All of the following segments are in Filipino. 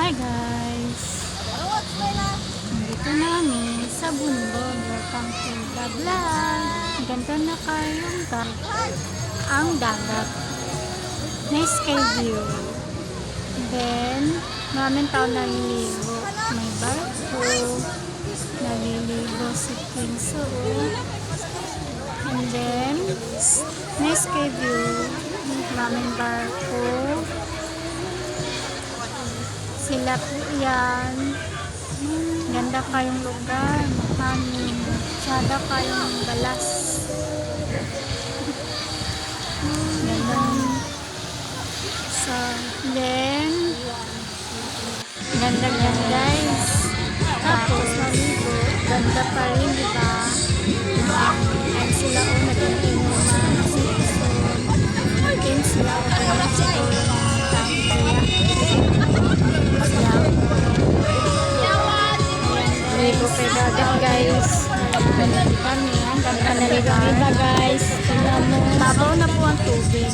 Hi guys! Nandito na kami sa bundok. Welcome to the vlog. Ganda na kayong ang dagat. Nice sky view. Then, maraming tao naliligo. May barko. Naliligo si Kinso. And then, nice sky view. Maraming barko. Sila po yan. Ganda kayong lugar. Hangin. Tsada kayong balas. Ganda. So, then, ganda guys. Tapos, maligo. Ganda pa rin, diba? Ayan sila o, nag-inuman. Ayan sila o, nag-inuman. Naligo kay dagat guys. Kami, ang ganda naligo ang iba guys. Babaw na po ang tubig.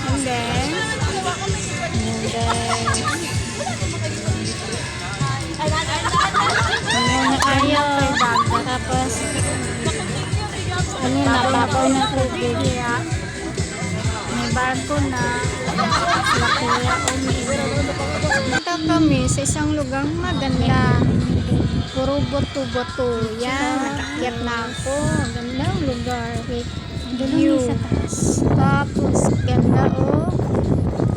And then na kayo kay dagat. Tapos ano na, babaw na tubig. May barko na. Sila kuya o punta kami sa isang lugar maganda. Puro boto-boto. Yan, nakakyat na ako. Ganda ang lugar. View. Tapos, ganda o.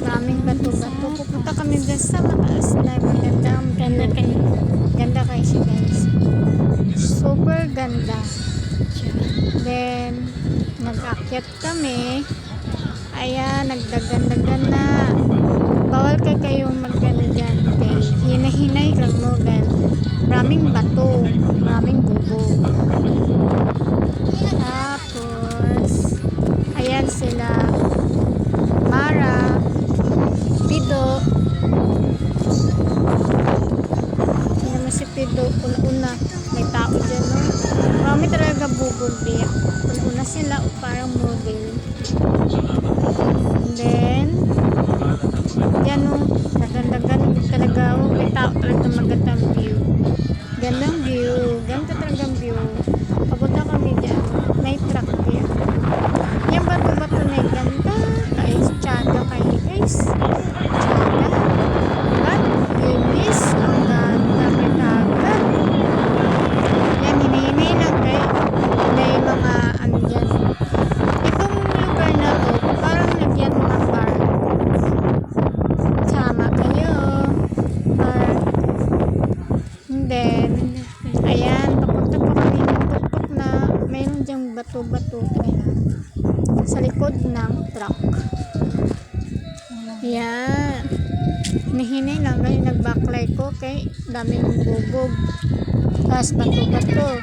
Maraming bato-bato. Pupunta kami dyan sa mataas na. Maganda ang view. Ganda kayo siya guys. Super ganda. Then, nag-akyat kami. Ayan, nagdagan-dagan na. Bawal kayong magano dyan. Okay. Hinahinay lang mo. Maraming bato. Maraming bubog. Tapos, ayan sila. Mara. Pido. Hindi naman si Pido. Una-una. May tao dyan, no? Marami talaga bubog diya. Una-una sila o parang model. And then, yan o, naganda-ganda talaga o, may tao talaga magandang view. Gandang view, ganda talagang view. Papunta kami dyan, may truck yan. Yung bato-bato na yung ganda, guys, tsada kayo guys. Tsada. At, linis, ang ganda, may dagat. Yan, hinahinay lang kayo. May mga, ano dyan. Itong lugar na to, parang nagyan mga bar. Sama kayo. Bar. And then, ayan, papunta po kami ng tuktok na mayroon dyang bato-bato. Sa likod ng truck. Ayan. Hinihinay lang kayo, nag-backlight ko kay dami ng bubog. Tapos bato-bato.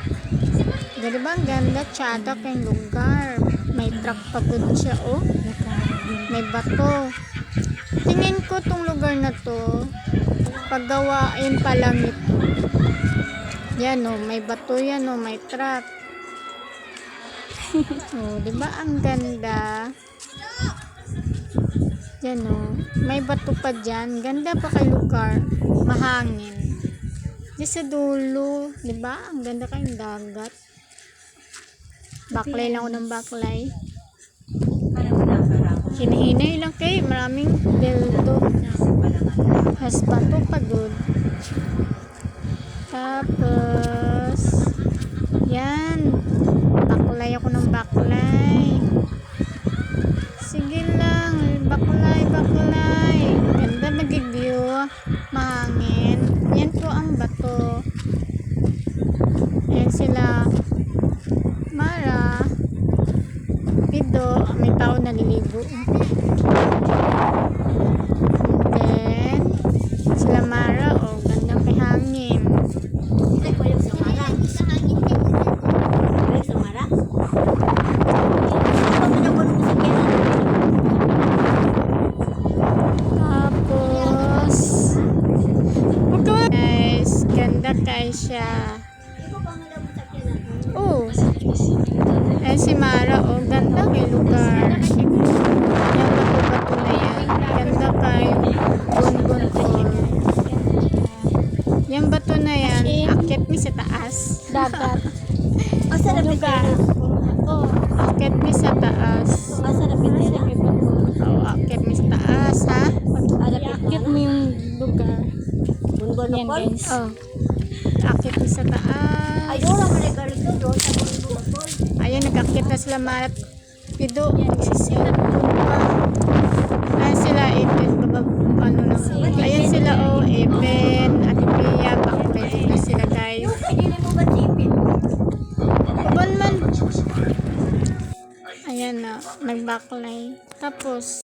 Diba ang ganda, tsada kayong lugar. May truck pa po siya, oh. May bato. Tingin ko tong lugar na to, paggawain pa lang ito. Yan, oh, may bato yan, oh, may truck. Oh, diba ang ganda? Yan, oh, may bato pa dyan. Ganda pa kay lugar. Mahangin. Diyan sa dulo, diba? Ang ganda kayong dagat. Baklay lang ako ng baklay. Hinahinay lang kayo. Maraming beldo. Has bato pa good. Tapos, yan. Baklay ako ng baklay. Sige lang. Baklay, baklay. Ganda nag-view. Mahangin. Yan po ang bato. Yan sila. Mara, Pido, may tao naliligo. Then, sila Mara, oh, gandang may hangin. Tapos, guys, ganda kayo siya. Oh, ayan si Mara, oh, ganda may lugar. Yan, bato-bato na yan. Ganda kayo. akit mi sa taas. Dagat. Asa na Lugar. Oh, akit mi sa taas. Asa na pinila? Oh, akit mi sa taas, ha? Ada Iakit mo yung lugar. Bunbon Yan, mo guys. Oh. Akit mi sa taas. Ay, wala mo na garito doon sa bunbon mo. Ayan, nag-akit na sila marat. Pido, magsisilap pa. Ayan sila, Eben, ano lang. Ayan sila, oh, Eben, at Pia, backpedit na sila, guys. Pinili mo ba tipid? Uban man. Ayan na, nag-backlay. Tapos,